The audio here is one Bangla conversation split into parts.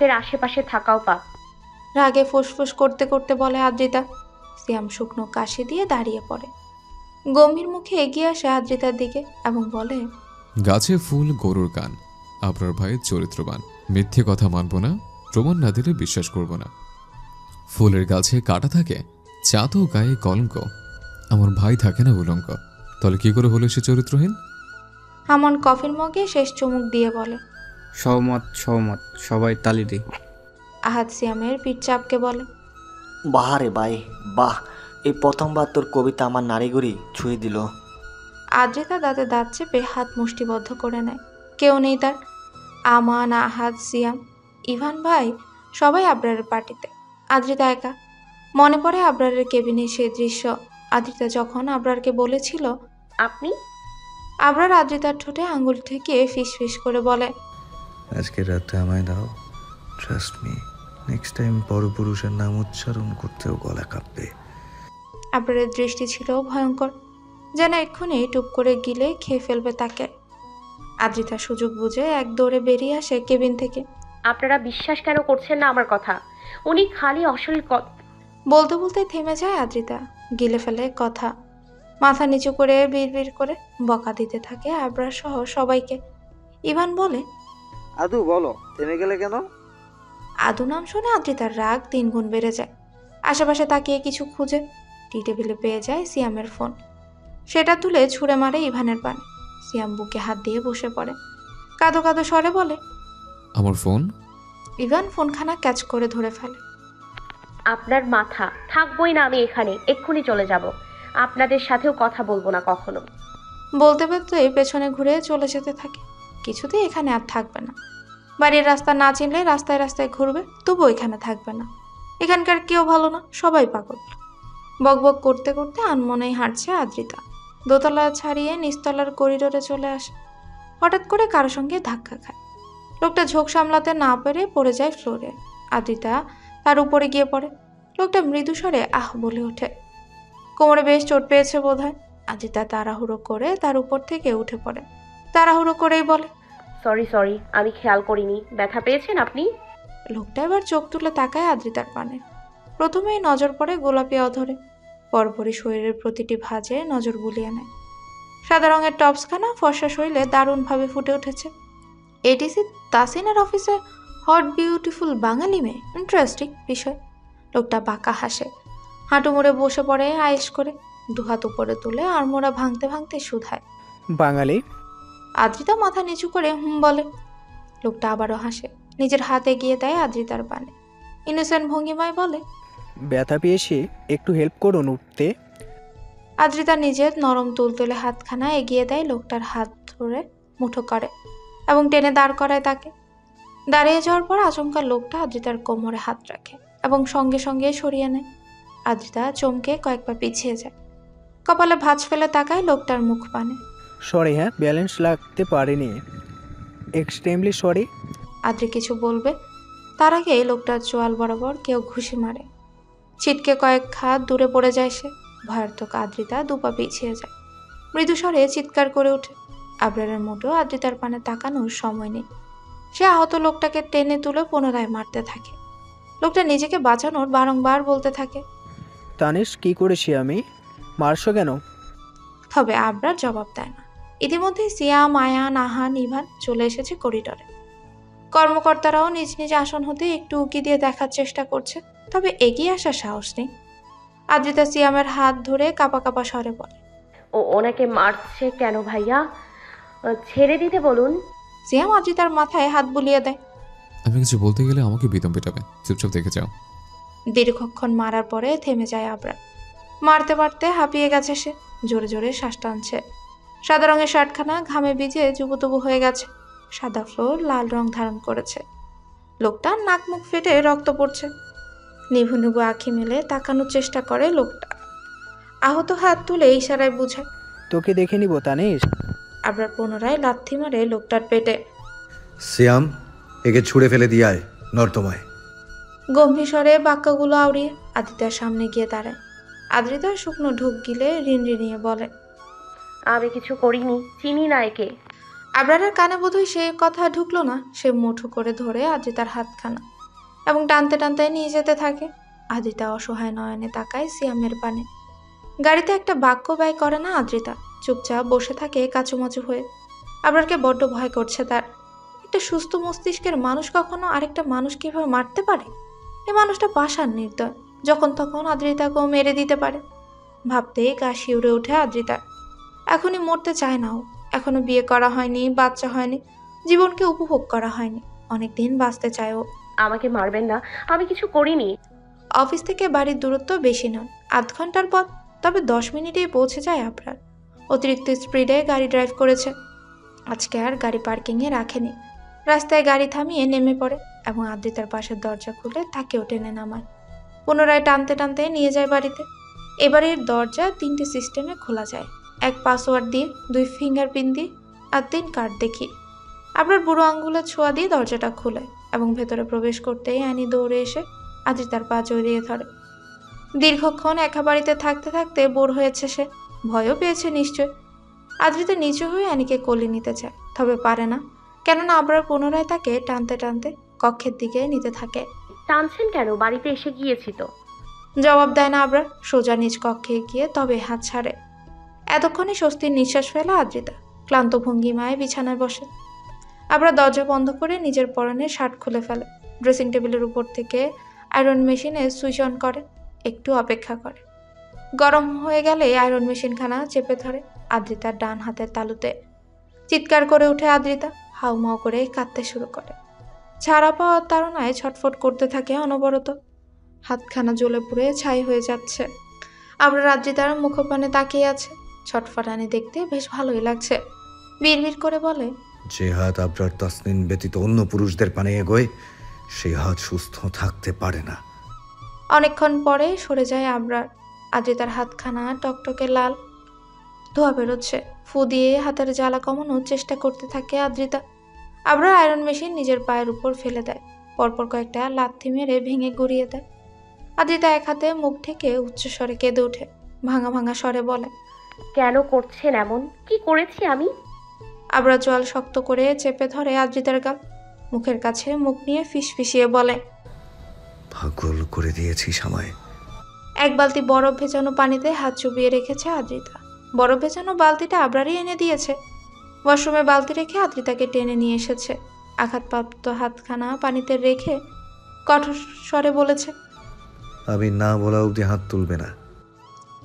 মুখের আশেপাশে থাকাও পাপ। রাগে ফুসফুস করতে করতে বলে আদ্রিতা। সিয়াম শুকনো কাশি দিয়ে দাঁড়িয়ে পড়ে। গম্ভীর মুখে এগিয়ে আসে আদ্রিতার দিকে এবং বলে, গাছে ফুল গরুর কান, আপনার ভাই চরিত্রবান। মিথ্যে কথা মানব না, প্রমাণ না দিলে বিশ্বাস করব না। ফুলের গাছে কাটা থাকে, চা তো গায়ে কলঙ্ক। আমার ভাই থাকে না উলঙ্ক, তাহলে কি করে হলো সে চরিত্রহীন? হামন কফির মগে শেষ চুমুক দিয়ে বলে, সহমত সহমত, সবাই তালি দিই। আহাদ সিয়ামের পিঠ চাপকে বলে, বাহারে ভাই, বাহ, এই প্রথমবার তোর কবিতা আমার নাড়িগুড়ি ছুঁয়ে দিল। আদ্রিতা দাঁতে দাঁত চেপে হাত মুষ্টিবদ্ধ করে নেয়। কেউ নেই তার। আমান, আহাদ, সিয়াম, ইভান ভাই সবাই আবরারের পার্টিতে। আদ্রিতা একা। মনে পড়ে আবরারের কেবিনে সেই দৃশ্য। আদ্রিতা যখন আবরারকে বলেছিল, আপনি আবরার আদ্রিতার ঠোঁটে আঙুল ঠেকিয়ে ফিস ফিস করে বলে, আজকের রাতটা আমায় দাও, ট্রাস্ট মি, নেক্সট টাইম পরপুরুষের নাম উচ্চারণ করতেও গলা কাঁপবে। আবরারের দৃষ্টি ছিল ভয়ঙ্কর, যেন এক্ষুনি টুপ করে গিলে খেয়ে ফেলবে তাকে। আদ্রিতা সুযোগ বুঝে এক দৌড়ে বেরিয়ে আসে কেবিন থেকে। আপনারা বিশ্বাস কেন করছেন না আমার কথা? উনি খালি অশলীল বলতে বলতে থেমে যায় আদ্রিতা, গিলে ফেলে কথা। মাথা নিচু করে বিড়বিড় করে বকা দিতে থাকে আবরার সহ সবাইকে। ইভান বলে, আদু বলো, থেমে গেলে কেন? আদু নাম শুনে আদ্রিতার রাগ 3 গুণ বেড়ে যায়। আশেপাশে তাকিয়ে কিছু খুঁজে টি টেবিলে পেয়ে যায় সিয়ামের ফোন। সেটা তুলে ছুঁড়ে মারে ইভানের পানে। সিয়াম বুকে হাত দিয়ে বসে পড়ে, কাঁদো কাঁদো স্বরে বলে, আমার ফোন? ইভান ফোনখানা ক্যাচ করে ধরে ফেলে। আপনার মাথা থাকবই না, আমি এখানে এক্ষুনি চলে যাব। আপনাদের সাথেও কথা বলবো না কখনো। বলতে বলতে পেছনে ঘুরে চলে যেতে থাকে। কিছুতেই এখানে আর থাকবে না। বাড়ির রাস্তা না চিনলে রাস্তায় রাস্তায় ঘুরবে, তবুও এখানে থাকবে না। এখানকার কেউ ভালো না, সবাই পাগল। বকবক করতে করতে আনমনেই হাঁটছে আদ্রিতা। দোতলা ছাড়িয়ে নিচতলার করিডোরে চলে আসে। হঠাৎ করে কারো সঙ্গে ধাক্কা খায়। লোকটা ঝোঁক সামলাতে না পেরে পড়ে যায় ফ্লোরে। আদ্রিতা তার উপরে গিয়ে পড়ে। লোকটা মৃদু স্বরে আহ বলে ওঠে। কোমরে বেশ চোট পেয়েছে বোধহয়। আদ্রিতা তাড়াহুড়ো করে তার উপর থেকে উঠে পড়ে। তাড়াহুড়ো করেই বলে, সরি, আমি খেয়াল করিনি। ব্যথা পেয়েছেন আপনি? লোকটা এবার চোখ তুলে তাকায় আদ্রিতার পানে। প্রথমেই নজর পড়ে গোলাপি অধরে, পরপরই শরীরের প্রতিটি ভাঁজে নজর বুলিয়ে নেয়। সাদা রঙের টপসখানা ফর্সা শরীরে দারুণভাবে ফুটে উঠেছে। এডিসি তাসিনের অফিসে হট বিউটিফুল বাঙালি মেয়ে, ইন্টারেস্টিং বিষয়। লোকটা বাঁকা হাসে, হাঁটু মুড়ে বসে পড়ে আয়েশ করে, দুহাত উপরে তুলে আড়মোড়া ভাঙতে ভাঙতে শুধায়, বাঙালি? আদ্রিতা মাথা নিচু করে হুম বলে। লোকটা আবারও হাসে, নিজের হাত এগিয়ে দেয় আদ্রিতার পানে। ইনোসেন্ট ভঙ্গিমায় বলে, ব্যথা পেয়েছি, একটু হেল্প করুন উঠতে। আদ্রিতা নিজের নরম তুলতুলে হাতখানা এগিয়ে দেয়, লোকটার হাত ধরে মুঠো করে এবং টেনে দাঁড় করায় তাকে। দাঁড়িয়ে যাওয়ার পর আচমকা লোকটা আদ্রিতার কোমরে হাত রাখে এবং সঙ্গে সঙ্গে সরিয়ে নেয়। আদ্রিতা চমকে কয়েক পা পিছিয়ে যায়। কপালে ভাঁজ ফেলে তাকায় লোকটার মুখ পানে। সরি, হ্যাঁ, ব্যালেন্স লাগতে পারিনি, এক্সট্রিমলি সরি। আদ্রি কিছু বলবে, তার আগে লোকটার চোয়াল বরাবর কেউ ঘুষি মারে। ছিটকে কয়েক হাত দূরে পড়ে যায় সে। ভয়ার্থক আদ্রিতা দুপা পিছিয়ে যায়। মৃদু স্বরে চিৎকার করে ওঠে। আবরারের মুঠো আদ্রিতার পানে তাকানোর সময় নেই। সে আহত লোকটাকে টেনে তুলে পুনরায় মারতে থাকে। লোকটা নিজেকে বাঁচানোর বারংবার বলতে থাকে, তানিশ, কি করেছি আমি? মারছো কেন? তবে আবরার জবাব দেয় না। ইতিমধ্যে সিয়াম, আয়ান, আহান, ইভান চলে এসেছে করিডোরে। কর্মকর্তারাও নিজ নিজ আসন হতে একটু উকি দিয়ে দেখার চেষ্টা করছে, তবে এগিয়ে আসার সাহস নেই। আদ্রিতা সিয়ামের হাত ধরে কাঁপা কাঁপা স্বরে বলে, ওনাকে মারছে কেন ভাইয়া? ছেড়ে দিতে বলুন। সিয়াম আদ্রিতার মাথায় হাত বুলিয়ে দেয়। আমি কিছু বলতে গেলে আমাকে বেদম পেটাবে, চুপচাপ দেখে যাও। দীর্ঘক্ষণ মারার পরে থেমে যায় আবরার। মারতে মারতে হাঁপিয়ে গেছে সে, জোরে জোরে শ্বাস টানছে। সাদা রঙের শার্টখানা ঘামে ভিজে জুবুতুবু হয়ে গেছে। সাদা ফ্লোর লাল রং ধারণ করেছে। লোকটার নাক মুখ ফেটে রক্ত পড়ছে। নিভু নিভু আঁখি মেলে তাকানোর চেষ্টা করে লোকটা। আহত হাত তুলে ইশারায় বুঝায়, তোকে দেখে নিব তানিশ। আবরার পুনরায় লাথি মারে লোকটার পেটে। সিয়াম, একে ছুঁড়ে ফেলে দিয়ে আয় নর্দমায়। গম্ভীর স্বরে বাক্যগুলো আউড়িয়ে আদ্রিতার সামনে গিয়ে দাঁড়ায়। আদ্রিতা শুকনো ঢোক গিলে রিনরিনিয়ে বলে, আমি কিছু করিনি, চিনি না একে। আবরারের কানে বোধহয় সে কথা ঢুকলো না। সে মুঠো করে ধরে আদ্রিতার হাতখানা এবং টানতে টানতে নিয়ে যেতে থাকে। আদ্রিতা অসহায় নয়নে তাকায় সিয়ামের পানে। গাড়িতে একটা বাক্য ব্যয় করে না আদ্রিতা, চুপচাপ বসে থাকে কাচুমাচু হয়ে। আবরারকে বড্ড ভয় করছে তার। একটা সুস্থ মস্তিষ্কের মানুষ কখনো আরেকটা মানুষ কিভাবে মারতে পারে? এই মানুষটা পাষাণ নির্দয়, যখন তখন আদ্রিতাকেও মেরে দিতে পারে। ভাবতেই গা শিউরে ওঠে আদ্রিতার। এখনই মরতে চায় না ও। এখনো বিয়ে করা হয়নি, বাচ্চা হয়নি, জীবনকে উপভোগ করা হয়নি। অনেকদিন বাঁচতে চায় ও। আমাকে মারবেন না, আমি কিছু করিনি। অফিস থেকে বাড়ির দূরত্ব বেশি নয়, ৮ ঘন্টার পথ। তবে 10 মিনিটেই পৌঁছে যায় আবরার। অতিরিক্ত স্পিডে গাড়ি ড্রাইভ করেছে। আজকে আর গাড়ি পার্কিংয়ে রাখেনি। রাস্তায় গাড়ি থামিয়ে নেমে পড়ে এবং আদ্রিতার পাশের দরজা খুলে তাকেও টেনে নামায়। পুনরায় টানতে টানতে নিয়ে যায় বাড়িতে। এবারের দরজা 3টে সিস্টেমে খোলা যায়, 1 পাসওয়ার্ড দিয়ে, 2 ফিঙ্গারপ্রিন্ট দিয়ে আর 3 কার্ড দেখিয়ে। আবরার বুড়ো আঙ্গুলের ছোঁয়া দিয়ে দরজাটা খুলে এবং ভেতরে প্রবেশ করতেই অ্যানি দৌড়ে এসে আদ্রিতার পা জড়িয়ে ধরে। দীর্ঘক্ষণ একা বাড়িতে থাকতে থাকতে বোর হয়েছে সে, ভয়ও পেয়েছে নিশ্চয়। আদ্রিতা নিচু হয়ে অ্যানিকে কোলে নিতে চায়, তবে পারে না, কেননা আবরার পুনরায় তাকে টানতে টানতে কক্ষের দিকে নিতে থাকে। টানছেন কেন? বাড়িতে এসে গিয়েছি তো। জবাব দেয় না আবরার, সোজা নিজ কক্ষে গিয়ে তবে হাত ছাড়ে। এতক্ষণে স্বস্তির নিঃশ্বাস ফেলা আদ্রিতা ক্লান্ত ভঙ্গিমায় বিছানায় বসে। আবরার দরজা বন্ধ করে নিজের পরনের শার্ট খুলে ফেলে। ড্রেসিং টেবিলের উপর থেকে আয়রন মেশিনে সুইচ অন করে, একটু অপেক্ষা করে। গরম হয়ে গেলে আয়রন মেশিনখানা চেপে ধরে আদ্রিতার ডান হাতের তালুতে। চিৎকার করে উঠে আদ্রিতা, হাউমাউ করে কাঁদতে শুরু করে। ছাড়া পাওয়ার তাড়নায় ছটফট করতে থাকে অনবরত। হাতখানা জ্বলে পুড়ে ছাই হয়ে যাচ্ছে। আবরার আদ্রিতার মুখপানে তাকিয়ে আছে। ছটফটানি দেখতে বেশ ভালোই লাগছে। বিড়বিড় করে বলে, যে হাত আবরার তাসনিন ব্যতীত অন্য পুরুষদের পানে এগোয়, সেই হাত সুস্থ থাকতে পারে না। অনেকক্ষণ পরে সরে যায় আবরার। আদ্রিতার হাতখানা টকটকে লাল, ধোয়া বেরোচ্ছে। ফু দিয়ে হাতের জ্বালা কমানোর চেষ্টা করতে থাকে আদ্রিতা। আবরার আয়রন মেশিন নিজের পায়ের উপর ফেলে দেয়, পরপর কয়েকটা লাথি মেরে ভেঙে গুড়িয়ে দেয়। আদ্রিতা এক হাতে মুখ ঢেকে উচ্চস্বরে কেঁদে ওঠে, ভাঙা ভাঙা স্বরে বলে, কেন করছেন এমন? কি করেছি আমি? আবরার জল শক্ত করে চেপে ধরে আদ্রিতার গাল, মুখের কাছে মুখ নিয়ে ফিসফিসিয়ে বলে, পাগল করে দিয়েছিস আমায়। 1 বালতি বরফ ভেজানো পানিতে হাত চুবিয়ে রেখেছে আদ্রিতা। বরফ ভেজানো বালতিটা আবরারই এনে দিয়েছে। ওয়াশরুমে বালতি রেখে আদ্রিতাকে টেনে নিয়ে এসেছে। আঘাতপ্রাপ্ত হাতখানা পানিতে রেখে কঠোর স্বরে বলেছে, আমি না বলা অবধি হাত তুলবে না।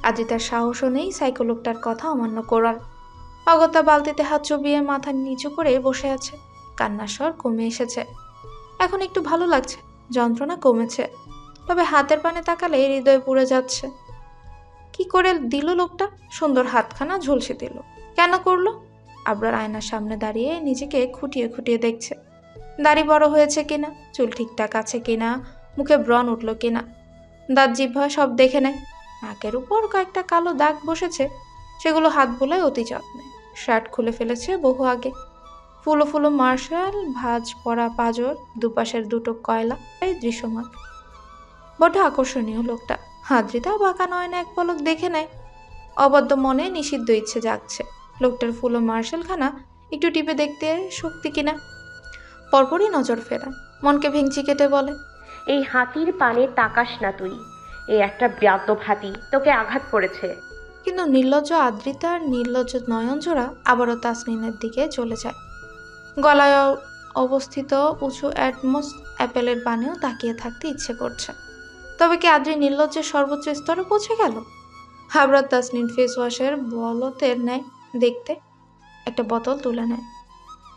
আদ্রিতার সাহসও নেই সাইকোলোগটার কথা অমান্য করার। অগত্যা বালতিতে হাত চুবিয়ে মাথা নিচু করে বসে আছে। কান্নার স্বর কমে এসেছে। এখন একটু ভালো লাগছে, যন্ত্রণা কমেছে। তবে হাতের পানে তাকালে হৃদয় পুড়ে যাচ্ছে। কি করে দিল লোকটা? সুন্দর হাতখানা ঝলসে দিল। কেন করলো? আবরার আয়নার সামনে দাঁড়িয়ে নিজেকে খুঁটিয়ে খুঁটিয়ে দেখছে। দাড়ি বড় হয়েছে কিনা, চুল ঠিকঠাক আছে কিনা, মুখে ব্রণ উঠল কিনা, দাঁত জিহ্বা সব দেখে নেয়। নাকের উপর কয়েকটা কালো দাগ বসেছে, সেগুলো হাত বোলায় অতি যত্নে। শার্ট খুলে ফেলেছে বহু আগে। ফুলো ফুলো মার্শাল ভাঁজ পরা পাঁজর, দুপাশের দুটো কয়লা দৃশ্যমান। বড্ড আকর্ষণীয় লোকটা। আদ্রিতা বাঁকা নয়নে এক পলক দেখে নেয়। অবদ্ধ মনে নিষিদ্ধ ইচ্ছে জাগছে। লোকটার ফুলো মার্শালখানা একটু টিপে দেখতে শক্তি কিনা। পরপরই নজর ফেরা, মনকে ভেঙচি কেটে বলে, এই হাতির পানে তাকাস না তুই। এই একটা বেয়াদব হাতি তোকে আঘাত করেছে। কিন্তু নির্লজ্জ আদ্রিতার নির্লজ্জ নয়নজোড়া আবারও তাসনিনের দিকে চলে যায়। গলায় অবস্থিত উঁচু অ্যাটমস অ্যাপেলের পানেও তাকিয়ে থাকতে ইচ্ছে করছে। তবে কি আদ্রি নির্লজ্জের সর্বোচ্চ স্তরে পৌঁছে গেল? আবরার তাসনিন ফেস ওয়াশের বলতের নেয় দেখতে একটা বোতল তুলে নেয়।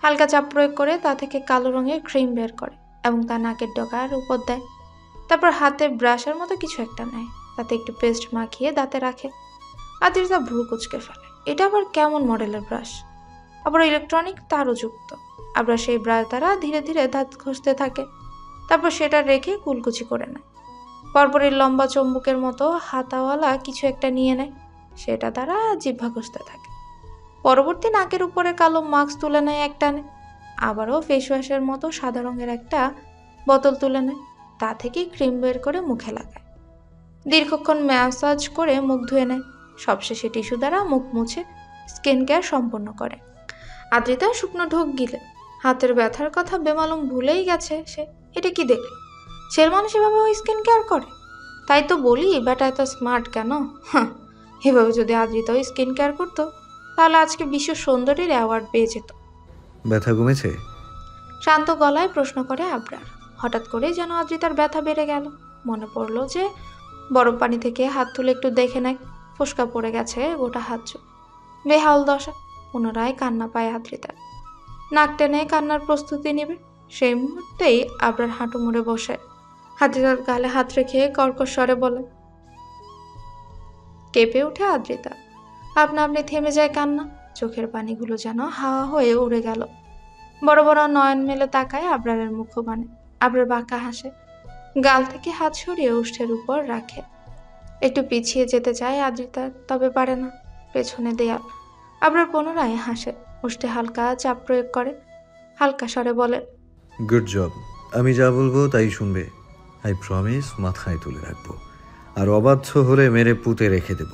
হালকা চাপ প্রয়োগ করে তা থেকে কালো রঙের ক্রিম বের করে এবং তা নাকের ডগার উপর দেয়। তারপর হাতে ব্রাশের মতো কিছু একটা নেয়, তাতে একটু পেস্ট মাখিয়ে দাঁতে রাখে। আদ্রিতা ভ্রু কুচকে ফেলে। এটা আবার কেমন মডেলের ব্রাশ? আবার ইলেকট্রনিক তারও যুক্ত। আবার সেই ব্রাশ দ্বারা ধীরে ধীরে দাঁত ঘষতে থাকে। তারপর সেটা রেখে কুলকুচি করে নেয়। পরপরই লম্বা চম্বুকের মতো হাতাওয়ালা কিছু একটা নিয়ে নেয়, সেটা দ্বারা জিহ্বা ঘষতে থাকে। পরবর্তী নাকের উপরে কালো মাস্ক তুলে নেয় একটানে। আবারও ফেস ওয়াশের মতো সাদা রঙের একটা বোতল তুলে নেয়, তা থেকেই ক্রিম বের করে মুখে লাগায়। দীর্ঘক্ষণ ম্যাসাজ করে মুখ ধুয়ে নেয়। সবশেষে টিস্যু দ্বারা মুখ মুছে স্কিন কেয়ার সম্পন্ন করে। আদ্রিতা শুকনো ঢোক গিলে। হাতের ব্যথার কথা বেমালুম ভুলেই গেছে সে। এটা কি দেখল? ছেলে মানুষ এভাবে স্কিন কেয়ার করে? তাই তো বলি বেটা এত স্মার্ট কেন। হ্যাঁ, এভাবে যদি আদ্রিতাও স্কিন কেয়ার করতো তাহলে আজকে বিশ্ব সুন্দরীর অ্যাওয়ার্ড পেয়ে যেত। ব্যথা কমেছে? শান্ত গলায় প্রশ্ন করে আবরার। হঠাৎ করে যেন আদ্রিতার ব্যথা বেড়ে গেল। মনে পড়লো যে বরফ পানি থেকে হাত তুলে একটু দেখে নেয়। ফোসকা পড়ে গেছে গোটা হাত চুল। বেহাল দশা। পুনরায় কান্না পায় আদ্রিতা। নাক টেনে কান্নার প্রস্তুতি নেবে সেই মুহূর্তেই আবরার হাঁটু মুড়ে বসে আদ্রিতার গালে হাত রেখে কর্কশ স্বরে বলে। কেঁপে ওঠে আদ্রিতা। আপনা আপনি থেমে যায় কান্না। চোখের পানিগুলো যেন হাওয়া হয়ে উড়ে গেল। বড় বড় নয়ন মেলে তাকায় আবরারের মুখবাণে। আবরার বাঁকা হাসে। গাল থেকে হাত সরিয়ে ওষ্ঠের উপর রাখে। একটু পিছিয়ে যেতে চায় আদ্রিতা, তবে পারে না। পেছনে দেয়াল। আবরার পুনরায় হাসে। ওষ্ঠে হালকা চাপ প্রয়োগ করে। হালকা স্বরে বলে, গুড জব। আমি যা বলবো তাই শুনবে। আই প্রমিস, মাথায় তুলে রাখবো। আর অবাধ্য হলে মেরে পুঁতে রেখে দেব।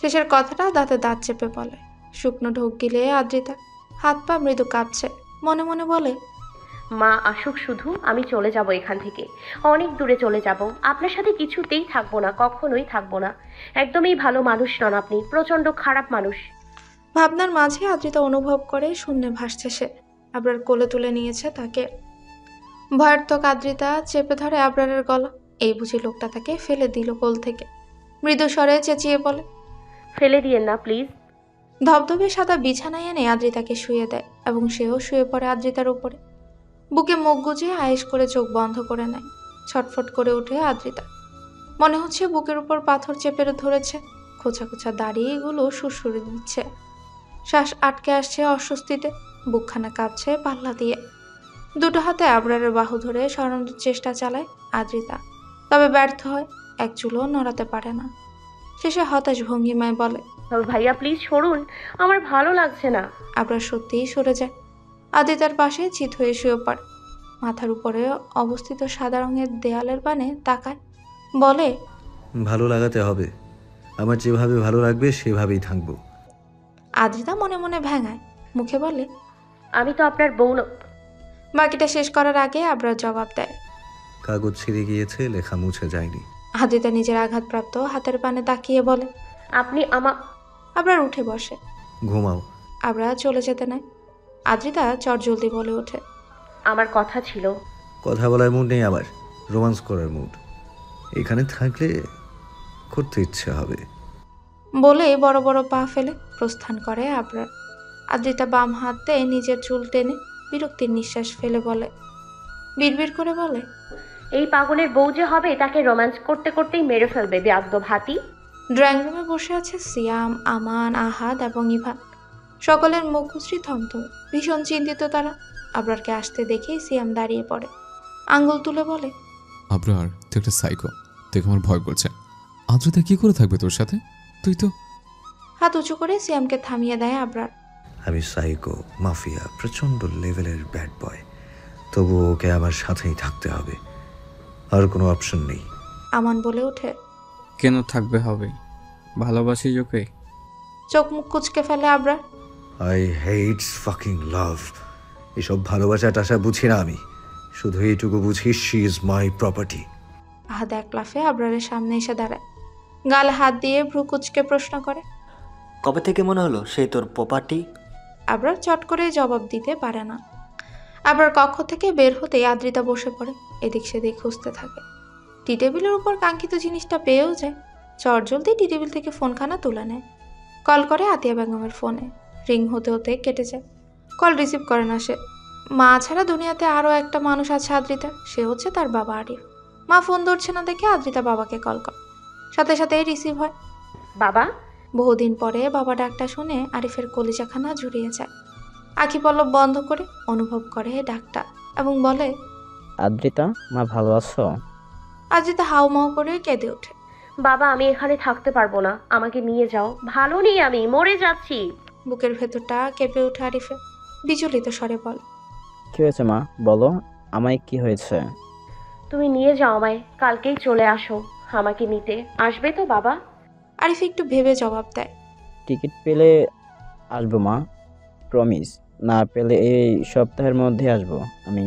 শেষের কথাটা দাঁতে দাঁত চেপে বলে। শুকনো ঢোক গিলে আদ্রিতা। হাত পা মৃদু কাঁপছে। মনে মনে বলে, মা আসুক শুধু, আমি চলে যাব এখান থেকে, অনেক দূরে চলে যাব। আপনার সাথে কিছুতেই থাকবো না, কখনোই থাকবো না। একদমই ভালো মানুষ নন আপনি, প্রচণ্ড খারাপ মানুষ। ভাবনার মাঝে আদ্রিতা অনুভব করে শূন্যে ভাসছে সে। আবরার কোলে তুলে নিয়েছে তাকে। ভয়ার্থক আদ্রিতা চেপে ধরে আবরারের গলা। এই বুঝি লোকটা তাকে ফেলে দিল কোল থেকে। মৃদু স্বরে চেঁচিয়ে বলে, ফেলে দিয়েন না প্লিজ। ধবধবে সাদা বিছানায় এনে আদ্রিতাকে শুয়ে দেয় এবং সেও শুয়ে পড়ে আদ্রিতার উপরে। বুকে মুখ গুজে আয়েশ করে চোখ বন্ধ করে নেয়। ছটফট করে ওঠে আদ্রিতা। মনে হচ্ছে বুকের উপর পাথর চেপে ধরেছে। খোঁচা খোঁচা দাড়িগুলো সুরসুরে দিচ্ছে। শ্বাস আটকে আসছে অস্বস্তিতে। বুকখানা কাঁপছে পাল্লা দিয়ে। দুটো হাতে আবরারের বাহু ধরে সরানোর চেষ্টা চালায় আদ্রিতা, তবে ব্যর্থ হয়। এক চুলও নড়াতে পারে না। শেষে হতাশ ভঙ্গিমায় বলে, ভাইয়া প্লিজ সরুন, আমার ভালো লাগছে না। আবরার সত্যিই সরে যায়। আদ্রিতার পাশে চিত হয়ে শুয়ে পড়ে। মাথার উপরে অবস্থিত সাদা রঙের দেয়ালের পানে তাকায়। বলে, ভালো লাগাতে হবে। আমার যেভাবে ভালো লাগবে সেভাবেই থাকবো। আদ্রিতা মনে মনে ভেঙায়। মুখে বলে, আমি তো আপনার বউ না। বাকিটা শেষ করার আগে আবরার জবাব দেয়। কাগজ ছিঁড়ে গিয়েছে, লেখা মুছে যায়নি। আদ্রিতা নিজের আঘাতপ্রাপ্ত হাতের পানে তাকিয়ে বলে। আপনি আবরার উঠে বসে। ঘুমাও। আবরা চলে যেতে নেয়। আদ্রিতা চটজলদি বলে ওঠে, আমার কথা ছিল। কথা বলার মুড নেই আমার, রোমান্স করার মুড। এখানে থাকলে করতে ইচ্ছে হবে। বলে বড় বড় পা ফেলে প্রস্থান করে আবরার। আদ্রিতা বাম হাতে নিজের চুল টেনে বিরক্তির নিঃশ্বাস ফেলে বলে, বিড়বিড় করে বলে, এই পাগলের বউ যে হবে তাকে রোম্যান্স করতে করতেই মেরে ফেলবে বেয়াদ্দব হাতি। ড্রয়িং রুমে বসে আছে সিয়াম, আমান, আহাদ এবং ইভান। সকলের মুখশ্রী থমথম। ভীষণ চিন্তিত তারা। আবরারকে আসতে দেখেই সিয়াম দাঁড়িয়ে পড়ে। আঙ্গুল তুলে বলে, আবরার, তুই একটা সাইকো। দেখে আমার ভয় করছে। আদ্রিতা কি করে থাকবে তোর সাথে? তুই তো। হাত উঁচু করে সিয়ামকে থামিয়ে দেয় আবরার। আমি সাইকো, মাফিয়া, প্রচণ্ড লেভেলের ব্যাড বয়। তবু ওকে আমার সাথেই থাকতে হবে, আর কোনো অপশন নেই। আমান বলে ওঠে, কেন থাকবে হবে? ভালোবাসি ওকে। চোখ মুখ কুচকে ফেলে আবরার। আই হেটস ফাকিং লাভ। এসব ভালোবাসা টাসা বুঝি না আমি। শুধু এইটুকু বুঝি, শি ইজ মাই প্রপার্টি। আহাদ এক লাফে আবরারের সামনে এসে দাঁড়ায়। গালে হাত দিয়ে ভ্রু কুচকে প্রশ্ন করে, কবে থেকে মনে হলো সেই তোর প্রপার্টি? আবরার চট করে জবাব দিতে পারে না। আবরার কক্ষ থেকে বের হতেই আদ্রিতা বসে পড়ে। এদিক সেদিক খুঁজতে থাকে। টি টেবিলের উপর কাঙ্ক্ষিত জিনিসটা পেয়েও যায়। চটজলদি টি টেবিল থেকে ফোনখানা তুলে নেয়। কল করে আতিয়া বেগমের ফোনে। রিং হতে হতে কেটে যায়। কল রিসিভ করে না সে। মা ছাড়া দুনিয়াতে আরও একটা মানুষ আছে আদ্রিতা, সে হচ্ছে তার বাবা আরিফ। মা ফোন ধরছে না দেখে আদ্রিতা বাবাকে কল করে। সাথে সাথেই রিসিভ হয়। বাবা। বহুদিন পরে বাবা ডাকটা শুনে আরিফের কলিজাখানা জুড়িয়ে যায়। আখি পল্লব বন্ধ করে অনুভব করে ডাকটা এবং বলে, আদ্রিতা, মা ভালো আছো? আদ্রিতা হাউমাউ করে কেঁদে ওঠে। বাবা, আমি এখানে থাকতে পারবো না, আমাকে নিয়ে যাও। ভালো নেই, আমি মরে যাচ্ছি। বুকের ভেতরটা কেঁপে ওঠে আরিফে। বিচলিত স্বরে বলে, কি হয়েছে মা, বলো আমায়, কি হয়েছে? তুমি নিয়ে যাও আমায়, কালকেই চলে আসো আমাকে নিতে। আসবে তো বাবা? আরিফ একটু ভেবে জবাব দেয়, টিকিট পেলে আসবো মা। প্রমিস, না পেলে এই সপ্তাহের মধ্যে আসবো আমি।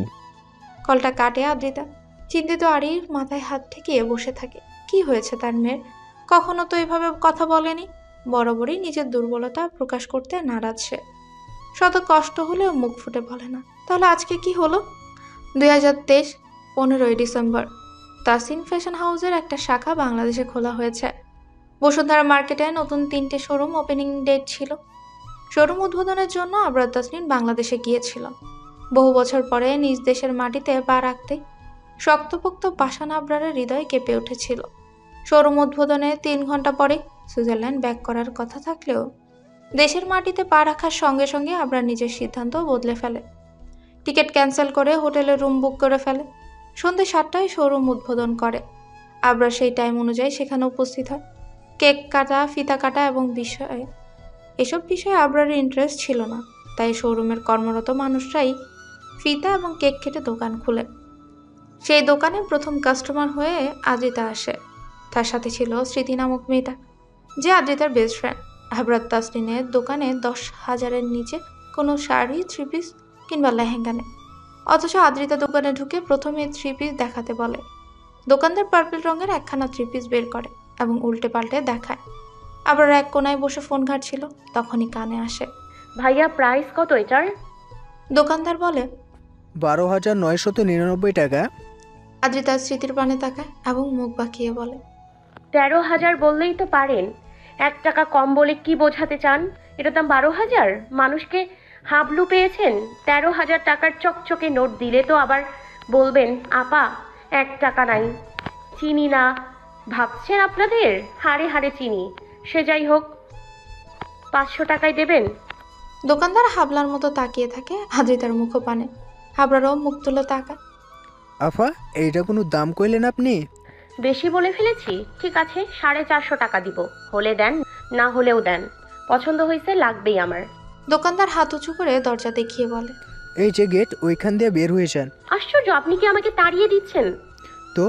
কলটা কাটে আদ্রিতা। চিন্তিত আরির মাথায় হাত ঠেকিয়ে বসে থাকে। কি হয়েছে তার মেয়ের? কখনো তো এভাবে কথা বলেনি। বরাবরই নিজের দুর্বলতা প্রকাশ করতে নারাজ সে। শত কষ্ট হলেও মুখ ফুটে বলে না। তাহলে আজকে কি হলো? 2023 15ই ডিসেম্বর। তাসিন ফ্যাশন হাউসের একটা শাখা বাংলাদেশে খোলা হয়েছে। বসুন্ধরা মার্কেটে নতুন 3টে শোরুম ওপেনিং ডেট ছিল। শোরুম উদ্বোধনের জন্য আবরার তাসনিন বাংলাদেশে গিয়েছিল। বহু বছর পরে নিজ দেশের মাটিতে পা রাখতে শক্তপোক্ত পাষাণ আবরারের হৃদয় কেঁপে উঠেছিল। শোরুম উদ্বোধনে 3 ঘন্টা পরে সুইজারল্যান্ড ব্যাক করার কথা থাকলেও দেশের মাটিতে পা রাখার সঙ্গে সঙ্গে আবরার নিজের সিদ্ধান্ত বদলে ফেলে। টিকিট ক্যান্সেল করে হোটেলে রুম বুক করে ফেলে। সন্ধ্যে 7টায় শোরুম উদ্বোধন করে। আবরার সেই টাইম অনুযায়ী সেখানে উপস্থিত হয়। কেক কাটা, ফিতা কাটা এবং এসব বিষয়ে আবরারের ইন্টারেস্ট ছিল না। তাই শোরুমের কর্মরত মানুষরাই ফিতা এবং কেক কেটে দোকান খুলে। সেই দোকানে প্রথম কাস্টমার হয়ে আদ্রিতা আসে। তার সাথে ছিল স্মৃতি নামক মেয়েটা, যে আদ্রিতার বেস্ট ফ্রেন্ড। আবরার তাসনিনের দোকানে 10,000-এর নিচে কোনো শাড়ি, 3 পিস কিংবা লেহেঙ্গা নেই। অথচ আদ্রিতা দোকানে ঢুকে প্রথমে 3 পিস দেখাতে বলে। দোকানদার পার্পল রঙের একখানা 3 পিস বের করে এবং উল্টে পাল্টে দেখায়। আবার এক কোনায় বসে ফোন ঘাটছিল, তখনই কানে আসে। ভাইয়া প্রাইস কত এটার? দোকানদার বলে 12,999 টাকা। আদ্রিতা স্মৃতির পানে তাকায় এবং মুখ বাঁকিয়ে বলে, 13,000 বললেই তো পারেন। 1 টাকা কম বলে কি বোঝাতে চান? এটার দাম 12,000। মানুষকে হাবলু পেয়েছেন? 13,000 টাকার চকচকে নোট দিলে তো আবার বলবেন আপা 1 টাকা নাই। চিনি না ভাবছেন আপনাদের? হাড়ে হাড়ে চিনি। সে যাই হোক, 500 টাকায় দেবেন? দোকানদার হাবলার মতো তাকিয়ে থাকে আদ্রিতার মুখপানে। হাবলারও মুখ তুলে তাকায়। আফা, এইটা কোনো দাম কইলেন আপনি? বেশি বলে ফেলেছি? ঠিক আছে, 450 টাকা দিব। হলে দেন, না হলেও দেন। পছন্দ হয়েছে, লাগবেই আমার। দোকানদার হাত উঁচু করে দরজা দেখিয়ে বলে, এই যে গেট, ওইখান দিয়ে বের হয়েছেন। আশ্চর্য, আপনি কি আমাকে তাড়িয়ে দিচ্ছেন? তো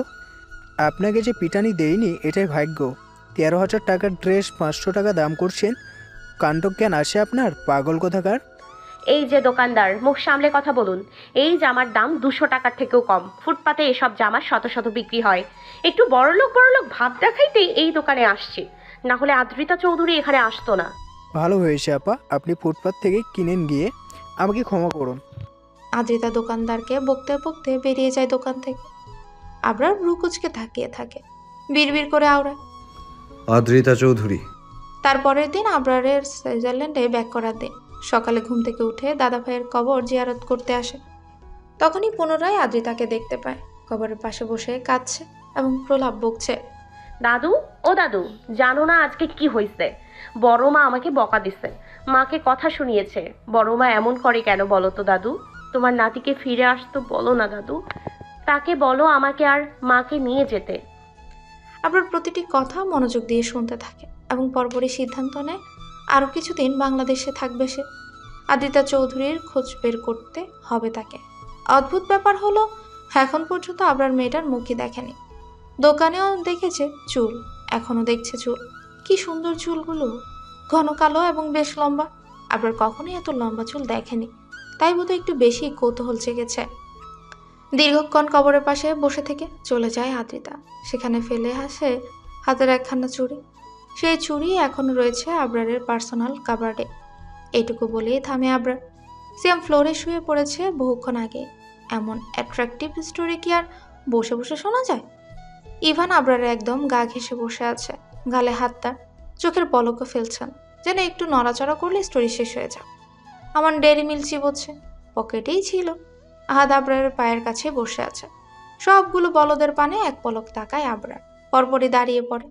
আপনাকে যে পিটানি দেয়নি এটাই ভাগ্য। 13,000 টাকার ড্রেস 500 টাকা দাম করছেন। কাণ্ডজ্ঞান আসে আপনার, পাগল কোথাকার। এই যে দোকানদার, মুখ সামলে কথা বলুন। এই জামার দাম 200 টাকার থেকেও কম। ফুটপাতে এসব জামা শত শত বিক্রি হয়। একটু বড়লোক ভাব দেখাইতে এই দোকানে আসছি, না হলে আদ্রিতা চৌধুরী এখানে আসতো না। ভালো হয়েছে আপা, আপনি ফুটপাত থেকে কিনেন গিয়ে। আমাকে ক্ষমা করুন। আদ্রিতা দোকানদারকে বকতে বকতে বেরিয়ে যায় দোকান থেকে। আবরার ভ্রুকুচকে তাকিয়ে থাকে, বিড়বিড় করে আওড়ায়। আদ্রিতা চৌধুরী। তারপরের দিন আবরারের সুইজারল্যান্ডে ব্যাক করার দিন। সকালে ঘুম থেকে উঠে দাদা ভাইয়ের কবর জিয়ারত করতে আসে। তখনই পুনরায় আদ্রিতাকে দেখতে পায়। কবরের পাশে বসে কাঁদছে এবং প্রলাপ বকছে। দাদু, ও দাদু, জানো না আজকে কি হয়েছে? বড় মা আমাকে বকা দিছে, মাকে কথা শুনিয়েছে। বড় মা এমন করে কেন বলো তো দাদু? তোমার নাতিকে ফিরে আসতো বলো না দাদু। তাকে বলো আমাকে আর মাকে নিয়ে যেতে। আবরার প্রতিটি কথা মনোযোগ দিয়ে শুনতে থাকে এবং পরপরই সিদ্ধান্ত নেয় আরও কিছুদিন বাংলাদেশে থাকবে সে। আদ্রিতা চৌধুরীর খোঁজ বের করতে হবে তাকে। অদ্ভুত ব্যাপার হলো, এখন পর্যন্ত আবরার মেয়েটার মুখই দেখেনি। দোকানেও দেখেছে চুল, এখনও দেখছে চুল। কি সুন্দর চুলগুলো, ঘন কালো এবং বেশ লম্বা। আবরার কখনোই এত লম্বা চুল দেখেনি, তাই বোধহয় একটু বেশি কৌতূহল জেগেছে। দীর্ঘক্ষণ কবরের পাশে বসে থেকে চলে যায় আদ্রিতা। সেখানে ফেলে আসে হাতের একখানা চুড়ি। সেই চুড়ি এখনো রয়েছে আবরারের পার্সোনাল কাবার্ডে। এইটুকু বলেই থামে আবরার। সিয়াম ফ্লোরে শুয়ে পড়েছে বহুক্ষণ আগে। এমন অ্যাট্রাকটিভ স্টোরি কি আর বসে বসে শোনা যায়? ইভান আবরারের একদম গা ঘেঁষে বসে আছে, গালে হাত তার, চোখের পলকও ফেলছেন, যেন একটু নড়াচড়া করলে স্টোরি শেষ হয়ে যায়। আমার ডেরি মিল্ক চিবোচ্ছে, পকেটেই ছিল। আহাদ আবরারের পায়ের কাছে বসে আছে। সবগুলো বলদের পানে এক পলক তাকায় আবরার, পরপরই দাঁড়িয়ে পড়ে।